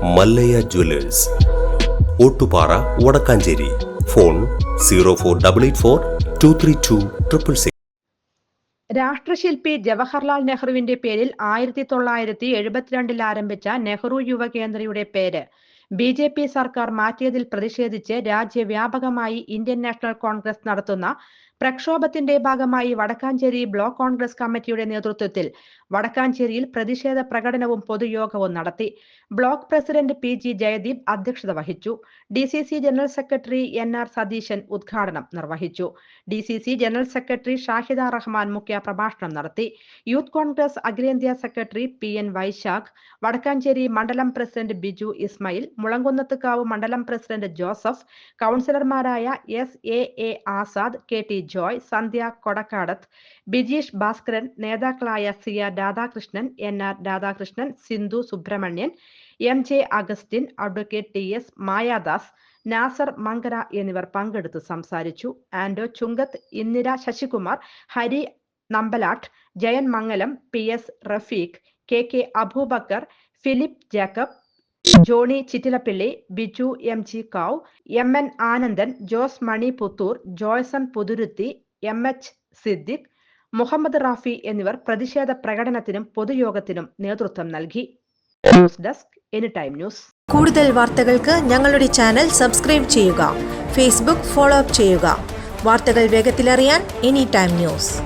Mallayya Jewellers, Ottupara, Vadakkanchery. Phone 0488423266. രാഷ്ട്രശില്പി Jawaharlal നെഹ്റുവിന്റെ പേരിൽ 1972 ആരംഭിച്ച നെഹ്റു യുവകേന്ദ്രയുടെ പേര് BJP സർക്കാർ മാറ്റിയതിൽ പ്രതിഷേധിച്ച് രാജ്യവ്യാപകമായി ഇന്ത്യൻ നാഷണൽ കോൺഗ്രസ് നടത്തുന്ന പ്രക്ഷോഭത്തിന്റെ ഭാഗമായി വടക്കാഞ്ചേരി ബ്ലോക്ക് കോൺഗ്രസ് കമ്മിറ്റിയുടെ നേതൃത്വത്തിൽ വടക്കാഞ്ചേരിയിൽ പ്രതിഷേധ പ്രകടനവും പൊതുയോഗവും നടത്തി. ബ്ലോക്ക് പ്രസിഡന്റ് PG ജയദീപ് അധ്യക്ഷത വഹിച്ചു. DCC general secretary NR Satheesan ഉദ്ഘാടനം നിർവഹിച്ചു. DCC general secretary Shahida Rahman മുഖ്യ പ്രഭാഷണം നടത്തി. യൂത്ത് കോൺഗ്രസ് അഖിലേന്ത്യാ സെക്രട്ടറി PN വൈശാഖ്, വടക്കാഞ്ചേരി മണ്ഡലം പ്രസിഡന്റ് ബിജു ഇസ്മായിൽ, മുളങ്കുന്നത്തുകാവ് മണ്ഡലം പ്രസിഡന്റ് ജോസഫ്, കൗൺസിലർമാരായ SAA Azad, KT Joy, Sandhya Kodakkadath, Bijeesh Bhaskaran, നേതാക്കളായ CR Radhakrishnan, NR Radhakrishnan, Sindhu Subramanian, MJ Augustine, advocate TS Mayadas, Nasar Mankara എന്നിവർ പങ്കെടുത്ത് സംസാരിച്ചു. Ando Chungath, Indira Sasikumar, Hari Nambalatt, Jayan Mangalam, PS Rafeeq, KK Abubakar, Philip Jacob, Johnny Chittilappilly, Biju MG കാവ്, MN Anandan, Jose Mani Puthur, Joyson Puthurutty, MH Siddique, Muhammad Rafi എന്നിവർ പ്രതിഷേധ പ്രകടനത്തിനും പൊതുയോഗത്തിനും നേതൃത്വം നൽകി. News desk anytime news. കൂടുതൽ വാർത്തകൾക്ക് ഞങ്ങളുടെ ചാനൽ സബ്സ്ക്രൈബ് ചെയ്യുക. ഫേസ്ബുക്ക് ഫോളോ അപ്പ് ചെയ്യുക. വാർത്തകൾ വേഗത്തിലറിയാൻ എനിടൈം ന്യൂസ്.